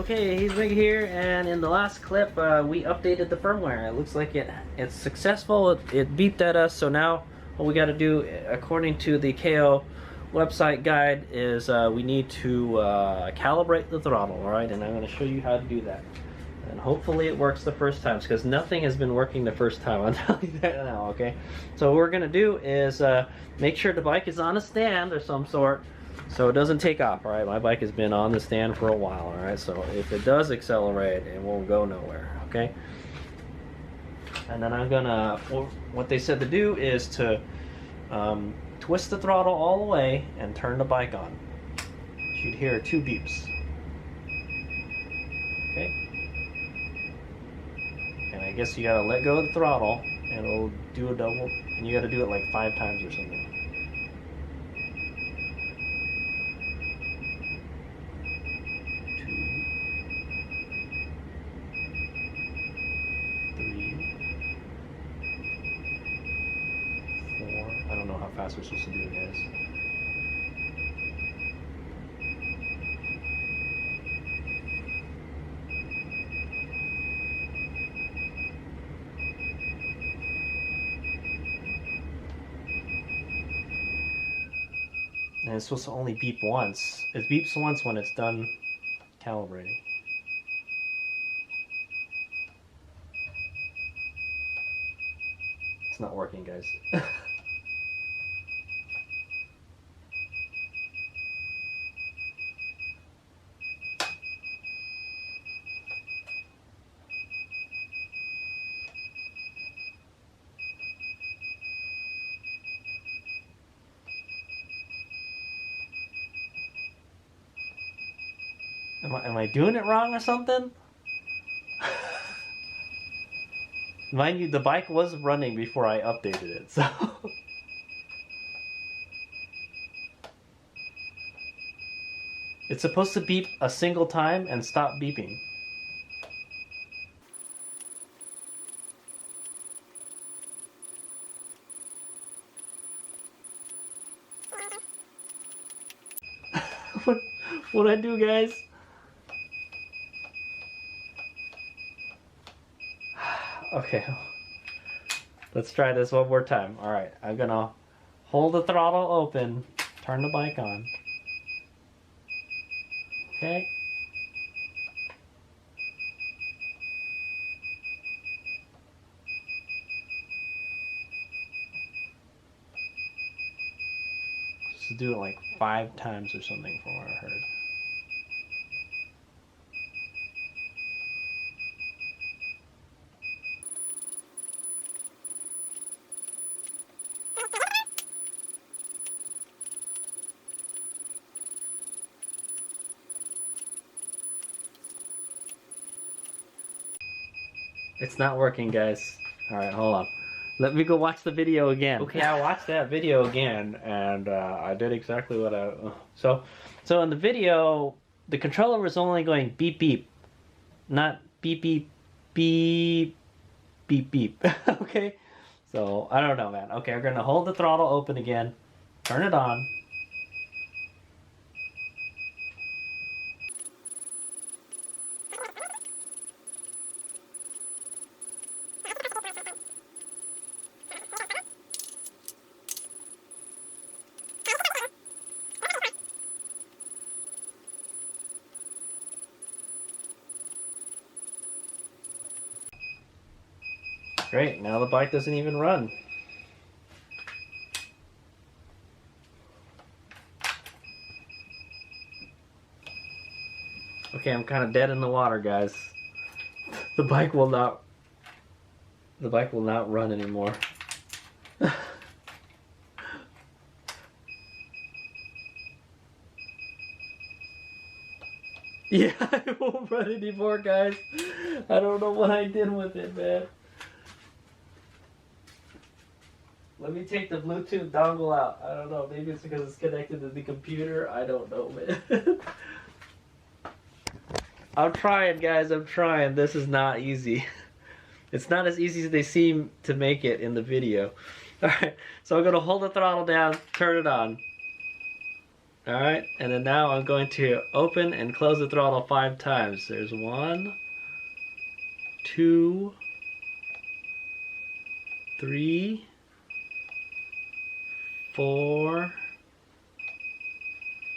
Okay, he's Big here, and in the last clip, we updated the firmware. It looks like it's successful. It beeped at us, so now what we got to do, according to the KO website guide, is we need to calibrate the throttle, alright? And I'm going to show you how to do that. And hopefully it works the first time, because nothing has been working the first time, I'll tell you that now, okay? So what we're going to do is make sure the bike is on a stand of some sort, so it doesn't take off, all right? My bike has been on the stand for a while, all right? So if it does accelerate, it won't go nowhere, okay? And then I'm gonna, what they said to do is to twist the throttle all the way and turn the bike on. You'd hear 2 beeps, okay? And I guess you gotta let go of the throttle and it'll do a double, and you gotta do it like 5 times or something. 4. I don't know how fast we're supposed to do it, guys. And it's supposed to only beep once. It beeps once when it's done calibrating. It's not working, guys. Am I doing it wrong or something? Mind you, the bike was running before I updated it, so... It's supposed to beep a single time and stop beeping. What'd I do, guys? Okay, let's try this one more time. Alright, I'm gonna hold the throttle open, turn the bike on. Okay. Just do it like 5 times or something from what I heard. It's not working, guys. Alright, hold on. Let me go watch the video again. Okay, I watched that video again, and I did exactly what I... So in the video, the controller was only going beep beep. Not beep beep beep beep beep. Okay? So, I don't know, man. Okay, we're gonna hold the throttle open again. Turn it on. Great, now the bike doesn't even run. Okay, I'm kind of dead in the water, guys. The bike will not run anymore. Yeah, it won't run anymore, guys. I don't know what I did with it, man. Let me take the Bluetooth dongle out. I don't know. Maybe it's because it's connected to the computer. I don't know, man. I'm trying, guys. I'm trying. This is not easy. It's not as easy as they seem to make it in the video. Alright, so I'm going to hold the throttle down, turn it on. Alright, and then now I'm going to open and close the throttle 5 times. There's 1, 2, 3, 4,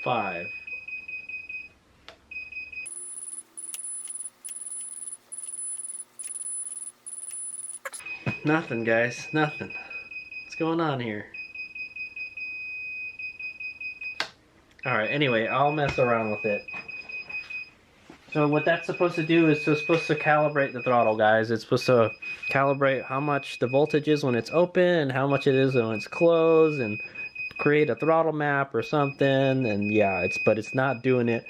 5. Nothing, guys. Nothing. What's going on here? Alright, anyway, I'll mess around with it. So what that's supposed to do is it's supposed to calibrate the throttle, guys. It's supposed to calibrate how much the voltage is when it's open and how much it is when it's closed and create a throttle map or something. And yeah, but it's not doing it.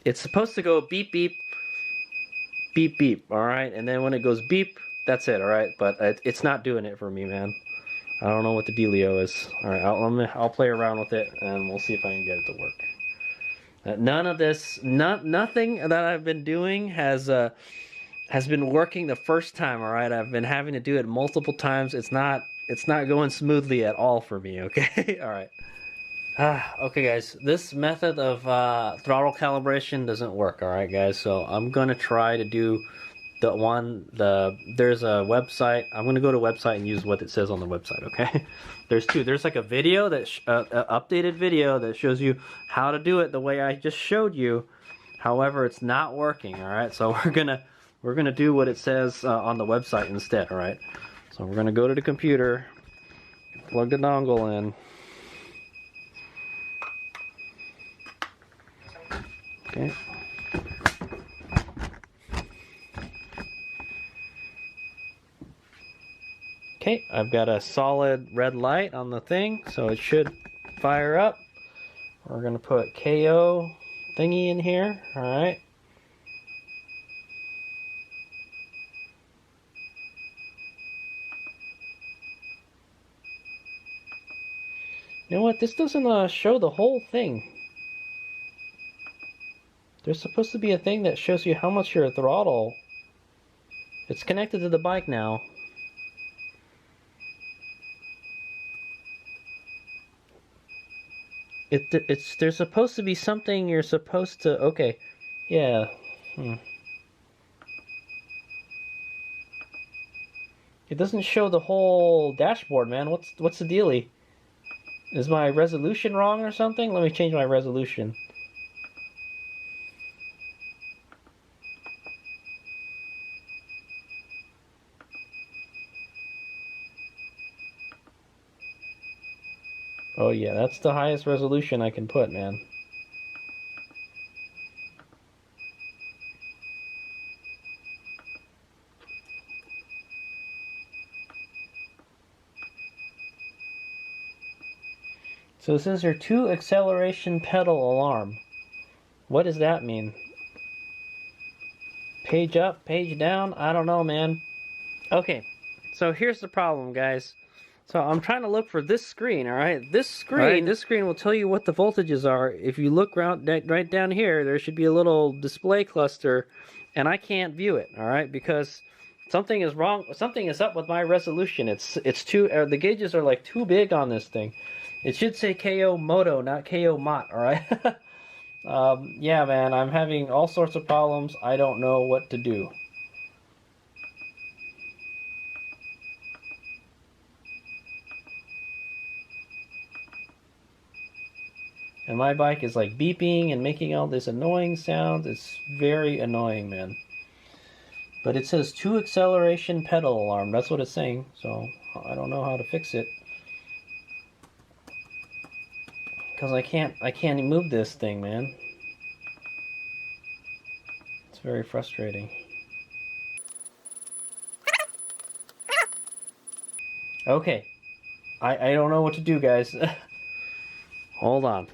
It's supposed to go beep, beep, beep, beep, alright? And then when it goes beep, that's it, alright? But it's not doing it for me, man. I don't know what the dealio is. Alright, I'll play around with it and we'll see if I can get it to work. None of this, nothing that I've been doing has been working the first time, alright? I've been having to do it multiple times. It's not going smoothly at all for me, okay? Alright. Okay, guys, this method of throttle calibration doesn't work, alright, guys? So I'm going to try to do there's a website. I'm going to go to a website and use what it says on the website, okay? There's two. There's like a video that updated video that shows you how to do it the way I just showed you. However, it's not working, all right? So we're gonna do what it says on the website instead, all right? So we're gonna go to the computer, plug the dongle in. Okay. Okay, I've got a solid red light on the thing, so it should fire up. We're going to put KO thingy in here, alright. You know what, this doesn't show the whole thing. There's supposed to be a thing that shows you how much your throttle. It's connected to the bike now. There's supposed to be something you're supposed to, okay, yeah. It doesn't show the whole dashboard, man. What's the dealie? Is my resolution wrong or something? Let me change my resolution. Oh yeah, that's the highest resolution I can put, man. So it says here 2 acceleration pedal alarm. What does that mean? Page up, page down? I don't know, man. Okay, so here's the problem, guys. So I'm trying to look for this screen, alright? This screen will tell you what the voltages are. If you look right down here, there should be a little display cluster, and I can't view it, alright? Because something is wrong, something is up with my resolution. It's too, the gauges are like too big on this thing. It should say KO Moto, not KO Mot, alright? Yeah, man, I'm having all sorts of problems. I don't know what to do. And my bike is like beeping and making all this annoying sounds. It's very annoying, man. But it says 2 acceleration pedal alarm. That's what it's saying. So I don't know how to fix it. Because I can't move this thing, man. It's very frustrating. Okay. I don't know what to do, guys. Hold on.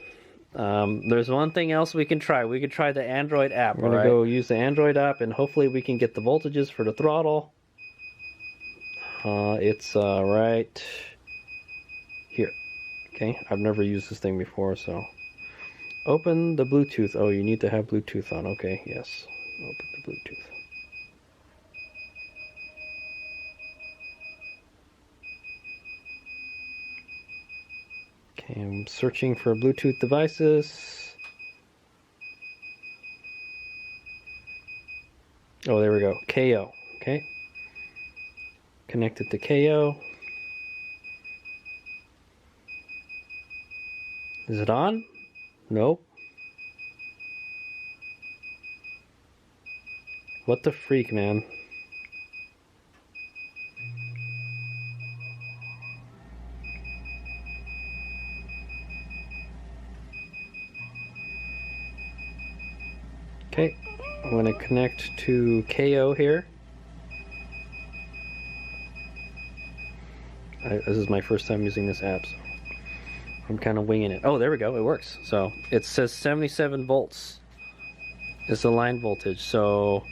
There's one thing else we can try. We could try the Android app. We're going to go use the Android app, and hopefully we can get the voltages for the throttle. It's right here. Okay, I've never used this thing before, so. Open the Bluetooth. Oh, you need to have Bluetooth on. Okay, yes. Open the Bluetooth. Okay, I'm searching for Bluetooth devices. Oh, there we go. KO. Okay. Connected to KO. Is it on? Nope. What the freak, man? Okay, I'm going to connect to KO here. This is my first time using this app, so I'm kind of winging it. Oh, there we go, it works. So it says 77 volts is the line voltage. So,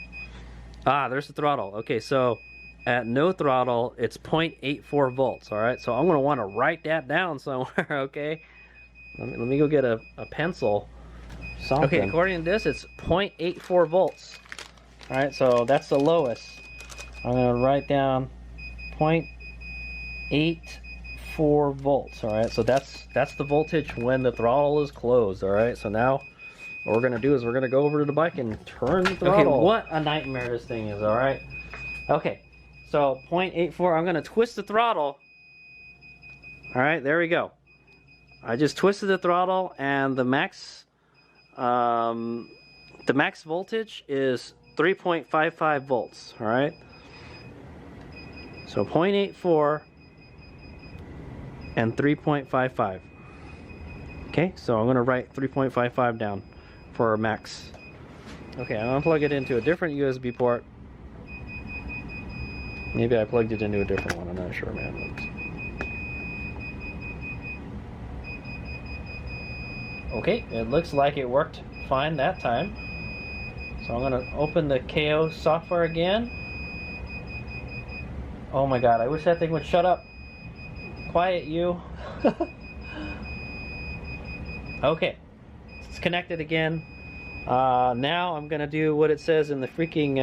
there's the throttle. Okay, so at no throttle, it's 0.84 volts, all right? So I'm going to want to write that down somewhere, okay? Let me go get a pencil. Something. Okay, according to this, it's 0.84 volts. All right, so that's the lowest. I'm going to write down 0.84 volts. All right, so that's the voltage when the throttle is closed. All right, so now what we're going to do is we're going to go over to the bike and turn the throttle. Okay, what a nightmare this thing is. All right. Okay, so 0.84. I'm going to twist the throttle. All right, there we go. I just twisted the throttle, and the max voltage is 3.55 volts. All right. So 0.84 and 3.55. Okay, so I'm going to write 3.55 down for our max. Okay, I'm going to plug it into a different USB port. Maybe I plugged it into a different one. I'm not sure, man. Okay, it looks like it worked fine that time. So I'm going to open the KO software again. Oh my god, I wish that thing would shut up. Quiet, you. Okay, it's connected again. Now I'm going to do what it says in the freaking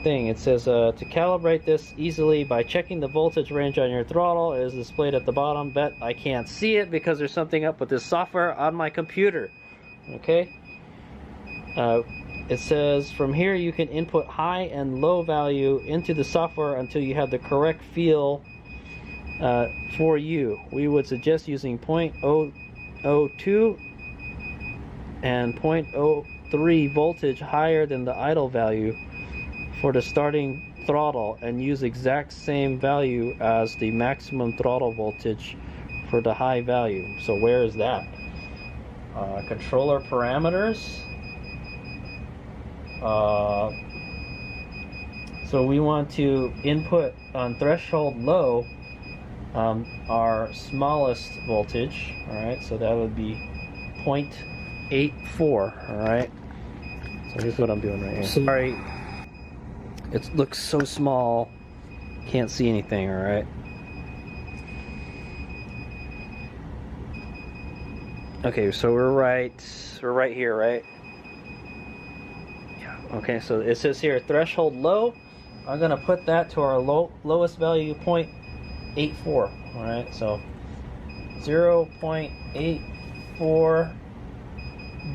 thing. It says to calibrate this easily by checking the voltage range on your throttle. It is displayed at the bottom, but I can't see it because there's something up with this software on my computer. Okay. It says from here you can input high and low value into the software until you have the correct feel for you. We would suggest using 0.002 and 0.03 voltage higher than the idle value for the starting throttle, and use exact same value as the maximum throttle voltage for the high value. So where is that? Controller parameters. So we want to input on threshold low our smallest voltage. All right, so that would be 0.84. All right, so here's what I'm doing right here. Sorry, it looks so small, can't see anything. All right. Okay, so we're right here, right? Yeah. Okay, so it says here threshold low. I'm gonna put that to our lowest value, 0.84. All right, so 0.84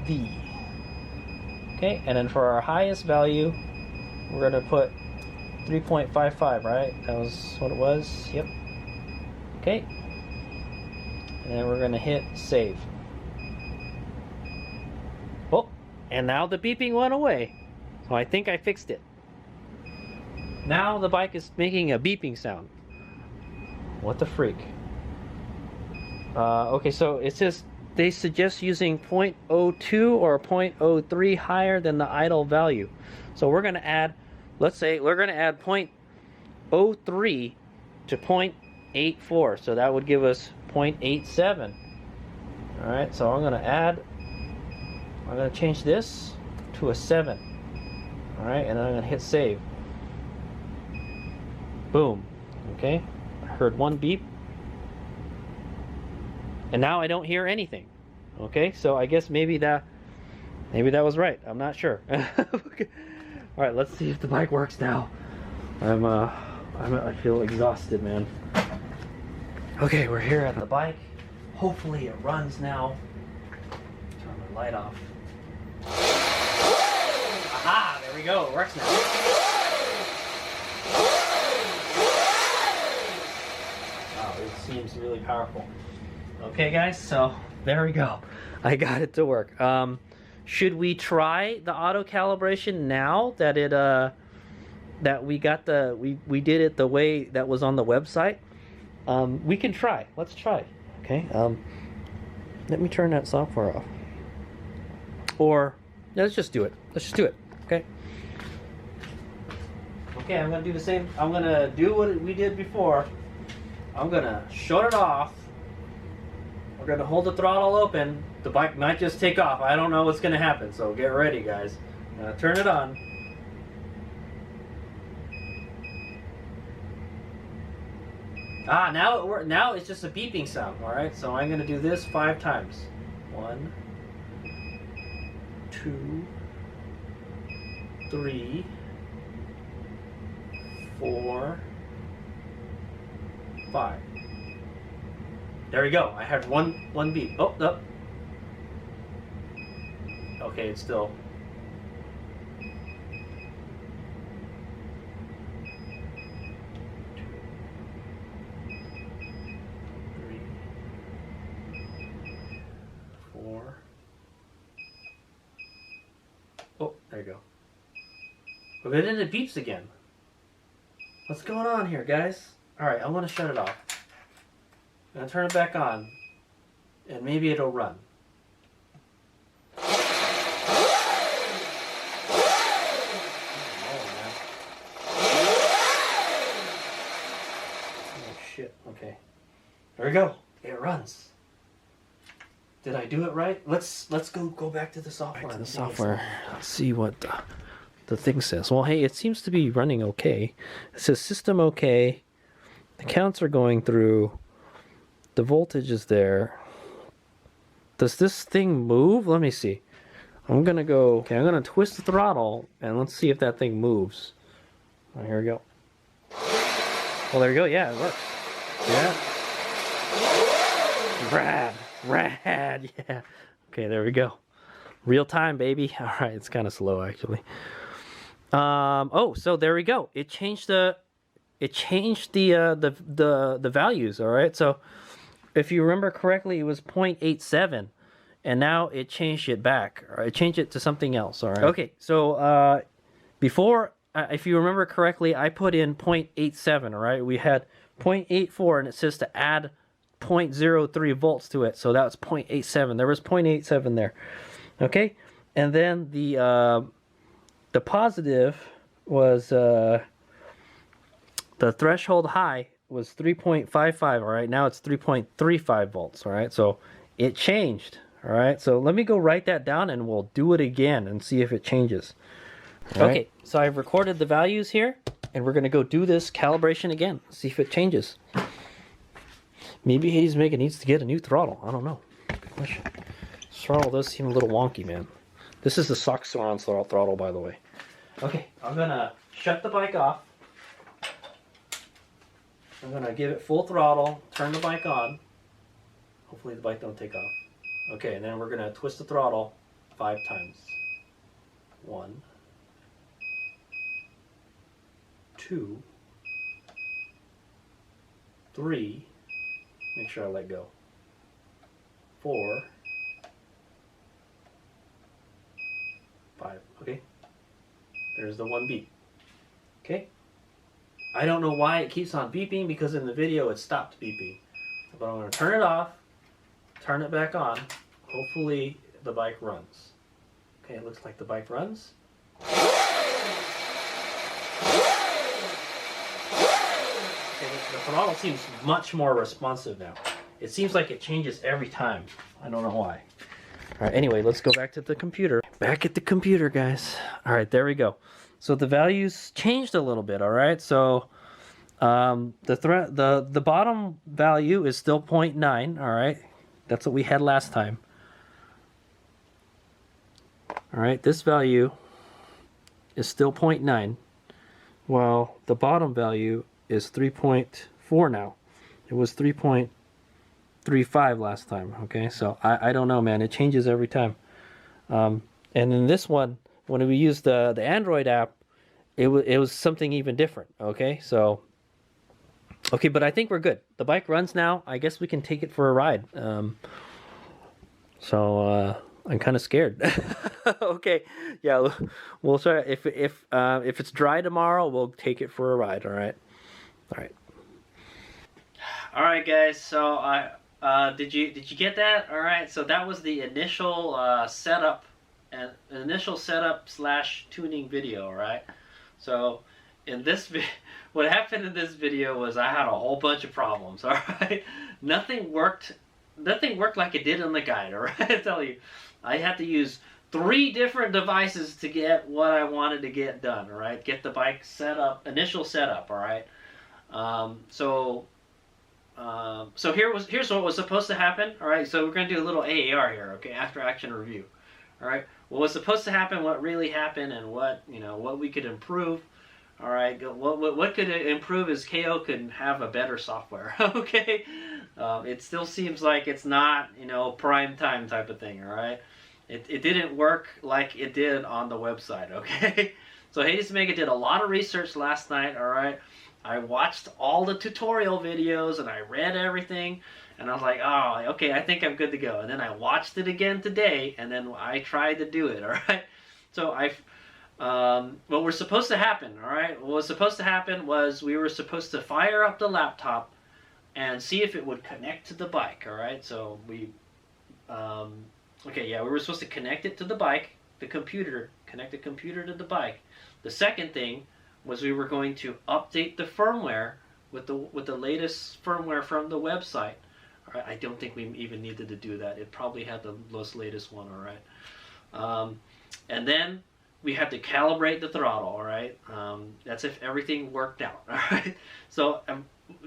V. Okay, and then for our highest value, we're gonna put 3.55. Right? That was what it was. Yep. Okay. And then we're gonna hit save. Oh, and now the beeping went away. So I think I fixed it. Now the bike is making a beeping sound. What the freak? Okay, so it says they suggest using 0.02 or 0.03 higher than the idle value. So we're going to add, let's say we're going to add 0.03 to 0.84. So that would give us 0.87. All right, so I'm going to change this to a 7. All right, and then I'm going to hit save. Boom. Okay, I heard one beep. And now I don't hear anything. Okay, so I guess maybe that was right. I'm not sure. Okay. All right, let's see if the bike works now. I feel exhausted, man. Okay, we're here at the bike. Hopefully it runs now. Turn the light off. Aha, there we go, it works now. Wow, it seems really powerful. Okay guys, so there we go. I got it to work. Should we try the auto calibration now that it that we got we did it the way that was on the website? We can try. Let's try. Okay. Let me turn that software off. Or yeah, let's just do it. Let's just do it. Okay. Okay, I'm gonna do the same. I'm gonna do what we did before. I'm gonna shut it off. We're gonna hold the throttle open. The bike might just take off. I don't know what's gonna happen, so get ready, guys. I'm gonna turn it on. Ah, now it's just a beeping sound. All right, so I'm gonna do this 5 times. 1, 2, 3, 4, 5. There we go. I had one beep. Oh, no. Okay, it's still. 3, 4. Oh, there you go. But then it beeps again. What's going on here, guys? All right, I'm gonna shut it off. I'm gonna turn it back on, and maybe it'll run. Oh shit! Okay, there we go. It runs. Did I do it right? Let's go back to the software. Back to the software. Let's see what the thing says. Well, hey, it seems to be running okay. It says system okay. The counts are going through. The voltage is there. Does this thing move? Let me see. I'm gonna go. Okay, I'm gonna twist the throttle and let's see if that thing moves. Oh, here we go. Well, there we go. Yeah, it works. Yeah. Rad. Yeah. Okay, there we go. Real time, baby. All right, it's kind of slow actually. Oh, so there we go. It changed the values. All right, so if you remember correctly, it was 0.87, and now it changed it back. Or it changed it to something else. All right. Okay, so before, if you remember correctly, I put in 0.87. All right, we had 0.84, and it says to add 0.03 volts to it, so that was 0.87. There was 0.87 there. Okay, and then the positive was the threshold high was 3.55. All right, now it's 3.35 volts. All right, so it changed. All right, so let me go write that down and we'll do it again and see if it changes. Okay, so I've recorded the values here, and we're gonna go do this calibration again, see if it changes. Maybe Hades Mega needs to get a new throttle. I don't know. Good question. This throttle does seem a little wonky, man. This is the Soxxon throttle, by the way. Okay, I'm gonna shut the bike off. I'm gonna give it full throttle, turn the bike on. Hopefully the bike don't take off. Okay, and then we're gonna twist the throttle 5 times. 1, 2, 3. Make sure I let go. 4, 5. Okay. There's the 1 beep. Okay. I don't know why it keeps on beeping, because in the video it stopped beeping. But I'm going to turn it off, turn it back on. Hopefully the bike runs. Okay, it looks like the bike runs. Okay, the throttle seems much more responsive now. It seems like it changes every time. I don't know why. All right, anyway, let's go back to the computer. Back at the computer, guys. All right, there we go. So the values changed a little bit, all right? So the bottom value is still 0.9, all right? That's what we had last time. All right, this value is still 0.9, while the bottom value is 3.4 now. It was 3.3 3.5 last time. Okay, so I don't know, man. It changes every time. And in this one, when we used the Android app, it was something even different. Okay, so okay, but I think we're good. The bike runs now. I guess we can take it for a ride. So I'm kind of scared. Okay, yeah, we'll try. If it's dry tomorrow, we'll take it for a ride. All right, all right, all right, guys. So did you get that? All right. So that was the initial setup and initial setup / tuning video. All right. So in this what happened in this video was I had a whole bunch of problems. All right, nothing worked. Nothing worked like it did in the guide. All right, I tell you, I had to use 3 different devices to get what I wanted to get done. All right, get the bike set up, initial setup. All right, so here's what was supposed to happen. All right, so we're gonna do a little AAR here. Okay, after action review. All right, what was supposed to happen, what really happened, and what what we could improve. All right, what could improve is KO could have a better software. Okay, it still seems like it's not prime time type of thing. All right, it didn't work like it did on the website. Okay, so Hades Mega did a lot of research last night. All right, I watched all the tutorial videos and I read everything, and I was like, oh, okay, I think I'm good to go. And then I watched it again today, and then I tried to do it. All right, so what was supposed to happen, all right? What was supposed to happen was we were supposed to fire up the laptop and see if it would connect to the bike, all right? So we, okay, yeah, we were supposed to connect it to the bike, the computer, connect the computer to the bike. The second thing was we were going to update the firmware with the latest firmware from the website. All right, I don't think we even needed to do that. It probably had the most latest one, all right? And then we had to calibrate the throttle, all right? That's if everything worked out, all right? So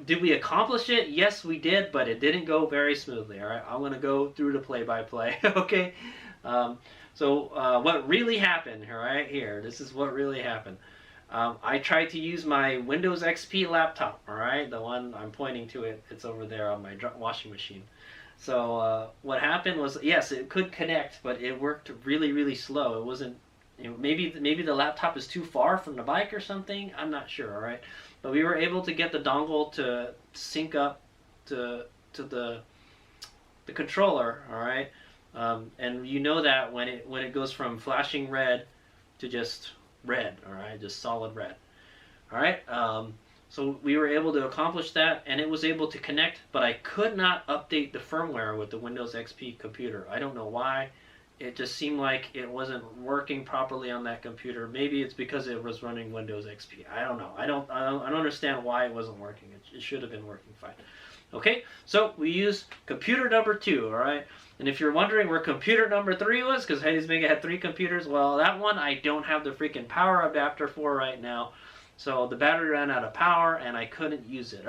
did we accomplish it? Yes, we did, but it didn't go very smoothly, all right? I'm going to go through the play-by-play, okay? So what really happened, all right, here, this is what really happened. I tried to use my Windows XP laptop, all right? The one I'm pointing to, it's over there on my washing machine. So what happened was, yes, it could connect, but it worked really, really slow. It wasn't, maybe the laptop is too far from the bike or something. I'm not sure, all right? But we were able to get the dongle to sync up to the controller, all right? And you know that when it goes from flashing red to just red, all right, just solid red, all right. So we were able to accomplish that, and it was able to connect, but I could not update the firmware with the Windows XP computer. I don't know why. It just seemed like it wasn't working properly on that computer. Maybe it's because it was running Windows XP. I don't know. I don't understand why it wasn't working. It should have been working fine. Okay, so we use computer number 2, all right? And if you're wondering where computer number 3 was, because Hades Mega had 3 computers, well, that one I don't have the freaking power adapter for right now. So the battery ran out of power, and I couldn't use it.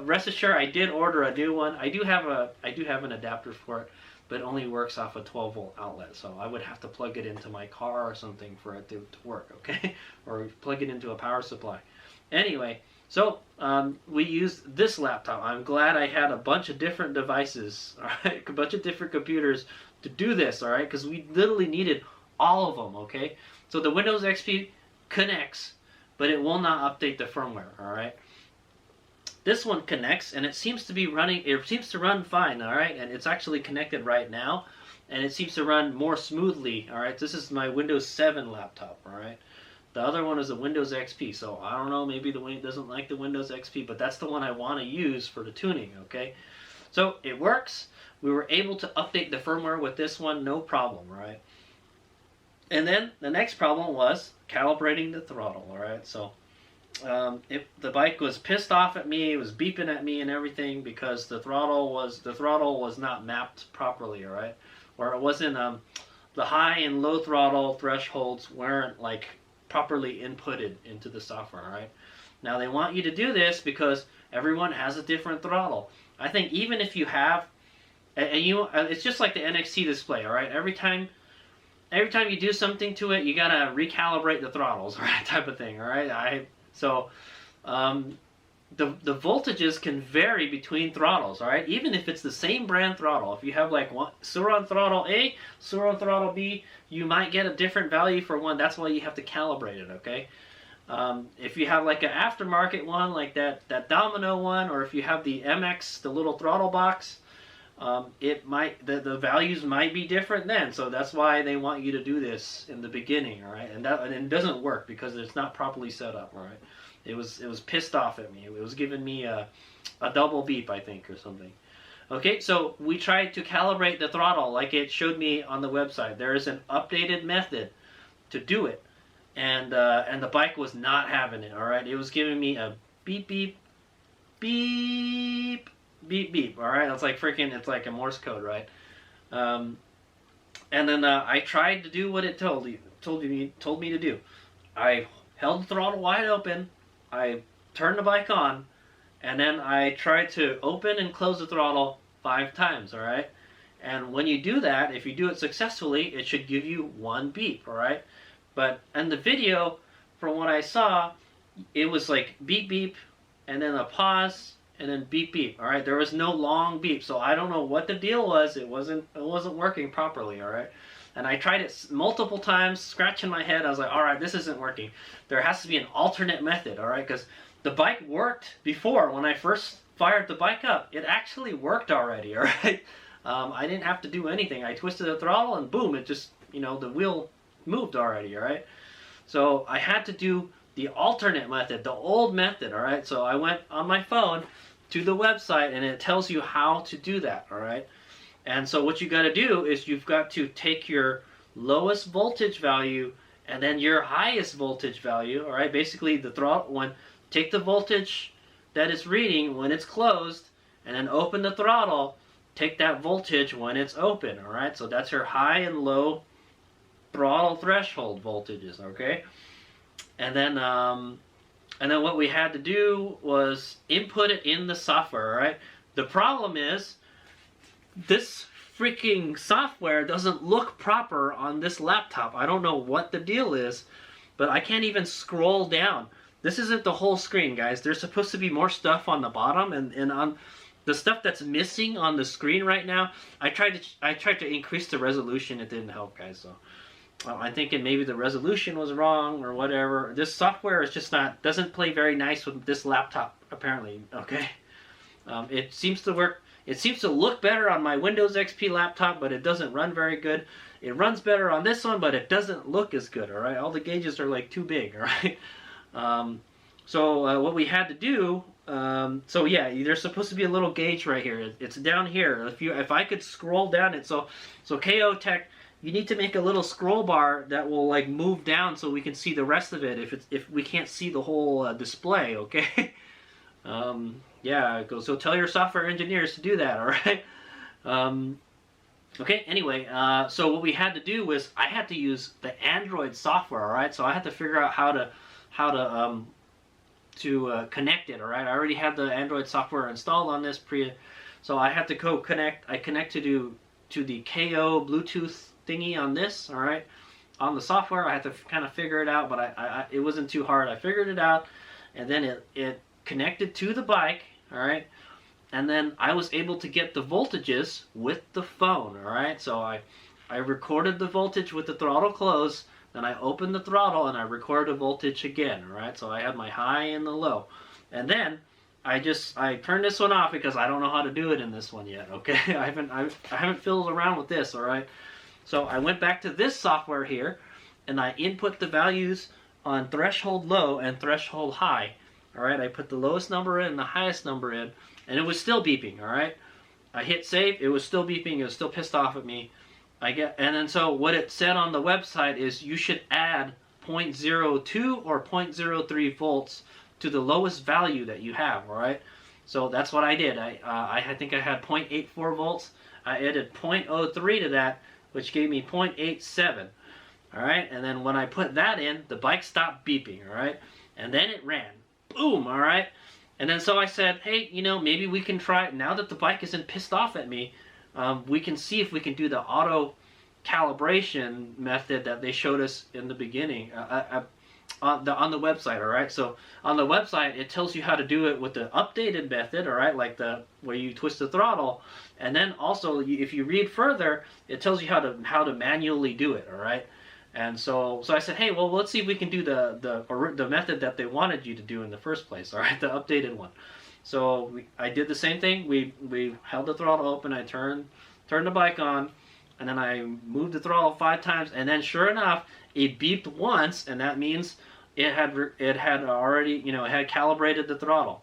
Rest assured, I did order a new one. I do have an adapter for it, but it only works off a 12-volt outlet. So I would have to plug it into my car or something for it to work, okay? Or plug it into a power supply. Anyway, so we used this laptop. I'm glad I had a bunch of different devices, all right? A bunch of different computers to do this, all right? Because we literally needed all of them, okay? So the Windows XP connects, but it will not update the firmware, all right? This one connects, and it seems to be running, it seems to run fine, all right? And it's actually connected right now, and it seems to run more smoothly, all right? This is my Windows 7 laptop, all right? The other one is a Windows XP, so I don't know, maybe the Wing doesn't like the Windows XP, but that's the one I want to use for the tuning, okay? So it works. We were able to update the firmware with this one, no problem, right? And then the next problem was calibrating the throttle, all right? So the bike was pissed off at me, it was beeping at me and everything because the throttle was not mapped properly, all right? Or it wasn't, the high and low throttle thresholds weren't like properly inputted into the software, all right? Now they want you to do this because everyone has a different throttle. I think even if you have, it's just like the NXT display, all right? Every time you do something to it, you gotta recalibrate the throttles, right? Type of thing, all right? the voltages can vary between throttles, all right? Even if it's the same brand throttle. If you have like one Suron throttle A, Suron throttle B, you might get a different value for one. That's why you have to calibrate it, okay? If you have like an aftermarket one, like that Domino one, or if you have the MX, the little throttle box, it might the values might be different then. So that's why they want you to do this in the beginning, all right? And it doesn't work because it's not properly set up, all right? It was pissed off at me. It was giving me a double beep, I think, or something. Okay, so we tried to calibrate the throttle like it showed me on the website. There is an updated method to do it, and the bike was not having it. All right, it was giving me a beep beep beep beep beep. All right, it's like freaking, it's like a Morse code, right? And then I tried to do what it told me to do. I held the throttle wide open. I turned the bike on, and then I tried to open and close the throttle 5 times, all right? And when you do that, if you do it successfully, it should give you 1 beep, all right? But in the video, from what I saw, it was like beep beep, and then a pause, and then beep beep, all right? There was no long beep, so I don't know what the deal was. It wasn't working properly, all right? And I tried it multiple times, scratching my head. I was like, all right, this isn't working. There has to be an alternate method, all right? Because the bike worked before. When I first fired the bike up, it actually worked already, all right? I didn't have to do anything. I twisted the throttle and boom, it just, you know, the wheel moved already, all right? So I had to do the alternate method, the old method, all right? So I went on my phone to the website and it tells you how to do that, all right? And so what you got to do is you've got to take your lowest voltage value and then your highest voltage value, all right? Basically the throttle, take the voltage that it's reading when it's closed and then open the throttle, take that voltage when it's open, all right? So that's your high and low throttle threshold voltages, okay? And then what we had to do was input it in the software, all right? The problem is, this freaking software doesn't look proper on this laptop. I don't know what the deal is, but I can't even scroll down. This isn't the whole screen, guys. There's supposed to be more stuff on the bottom, and on the stuff that's missing on the screen right now. I tried to increase the resolution. It didn't help, guys. So I'm thinking maybe the resolution was wrong or whatever. This software is just doesn't play very nice with this laptop, apparently. Okay, it seems to work. It seems to look better on my Windows XP laptop, but it doesn't run very good. It runs better on this one, but it doesn't look as good, all right? All the gauges are like too big, all right? So what we had to do, so yeah, there's supposed to be a little gauge right here. It's down here. If I could scroll down it, so KO Tech, you need to make a little scroll bar that will like move down so we can see the rest of it if we can't see the whole display, okay? Yeah, so tell your software engineers to do that, all right? Okay, anyway, so what we had to do was I had to use the Android software, all right? So I had to figure out how to connect it, all right? I already had the Android software installed on this so I had to go connect. I connected to the KO Bluetooth thingy on this, all right? On the software, I had to kind of figure it out, but it wasn't too hard. I figured it out, and then it connected to the bike, all right, and then I was able to get the voltages with the phone, all right. So I recorded the voltage with the throttle closed, then I opened the throttle and I recorded the voltage again, all right. So I had my high and the low, and then I turned this one off because I don't know how to do it in this one yet, okay. I haven't fiddled around with this, all right. So I went back to this software here and I input the values on threshold low and threshold high. All right, I put the lowest number in and the highest number in, and it was still beeping, all right? I hit save, it was still beeping, it was still pissed off at me. And then so what it said on the website is you should add 0.02 or 0.03 volts to the lowest value that you have, all right? So that's what I did. I think I had 0.84 volts. I added 0.03 to that, which gave me 0.87, all right? And then when I put that in, the bike stopped beeping, all right? And then it ran. Boom, all right? And then so I said, hey, you know, maybe we can try, now that the bike isn't pissed off at me, we can see if we can do the auto calibration method that they showed us in the beginning. on the website. All right, so on the website it tells you how to do it with the updated method. All right, like the where you twist the throttle, and then also if you read further, it tells you how to manually do it. All right. And so I said, hey, well, let's see if we can do the method that they wanted you to do in the first place. All right, the updated one. So I did the same thing. We held the throttle open. I turned the bike on, and then I moved the throttle 5 times, and then sure enough, it beeped once, and that means it had already, you know, it had calibrated the throttle.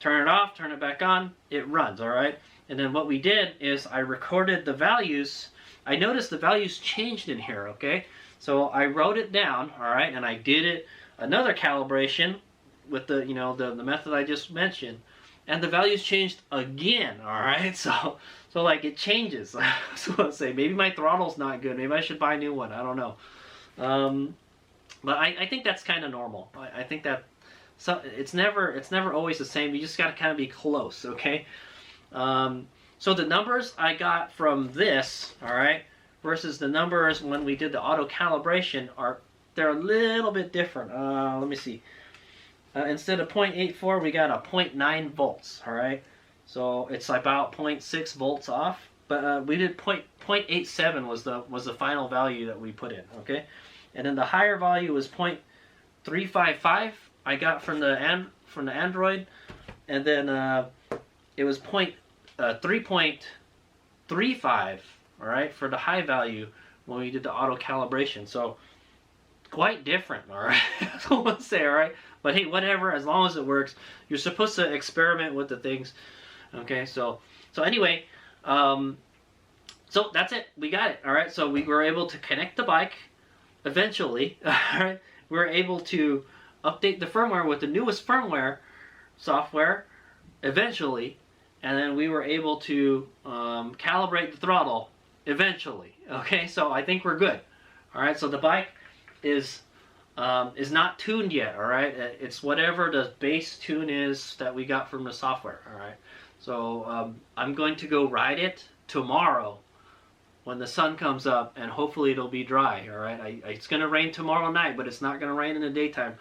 Turn it off, turn it back on, it runs. All right. And then what we did is I recorded the values. I noticed the values changed in here. Okay. So I wrote it down, all right, and I did another calibration with the, you know, the method I just mentioned, and the values changed again, all right. So like it changes. So let's say maybe my throttle's not good. Maybe I should buy a new one. I don't know. But I think that's kind of normal. I think that it's never always the same. You just got to kind of be close, okay. So the numbers I got from this, all right, versus the numbers when we did the auto calibration they're a little bit different. Let me see. Instead of 0.84, we got a 0.9 volts. All right, so it's about 0.6 volts off. But we did 0.87 was the final value that we put in. Okay, and then the higher value was 0.355. I got from the Android, and then it was 3.35. All right, for the high value when we did the auto calibration. So quite different. All right, so let's say, all right, but hey, whatever, as long as it works. You're supposed to experiment with the things. Okay, so anyway, so that's it. We got it. All right, so we were able to connect the bike eventually. All right, we were able to update the firmware with the newest firmware software eventually, and then we were able to calibrate the throttle eventually. Okay, so I think we're good. All right, so the bike is not tuned yet. All right, it's whatever the base tune is that we got from the software. All right, so I'm going to go ride it tomorrow when the sun comes up, and hopefully it'll be dry. All right, it's gonna rain tomorrow night, but it's not gonna rain in the daytime.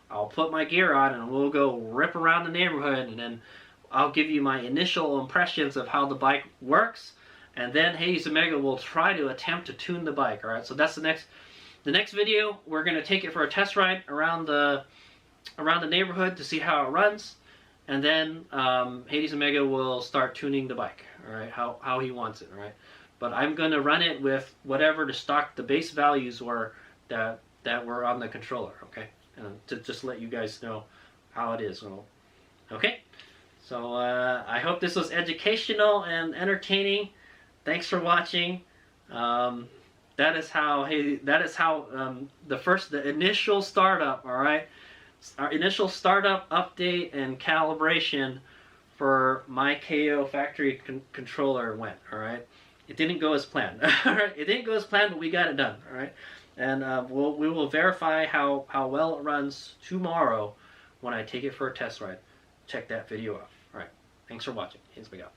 I'll put my gear on and we'll go rip around the neighborhood, and then I'll give you my initial impressions of how the bike works. And then Hades Omega will try to attempt to tune the bike. All right, so that's the next video. We're gonna take it for a test ride around the neighborhood to see how it runs, and then Hades Omega will start tuning the bike. All right, how he wants it. All right, but I'm gonna run it with whatever the base values were that were on the controller. Okay, to just let you guys know how it is. Okay, so I hope this was educational and entertaining. Thanks for watching. That is how the initial startup, all right, our initial startup update and calibration for my KO Factory controller went. All right, it didn't go as planned. All right, it didn't go as planned, but we got it done. All right, and we will verify how well it runs tomorrow when I take it for a test ride. Check that video out. All right, thanks for watching. Here's me out.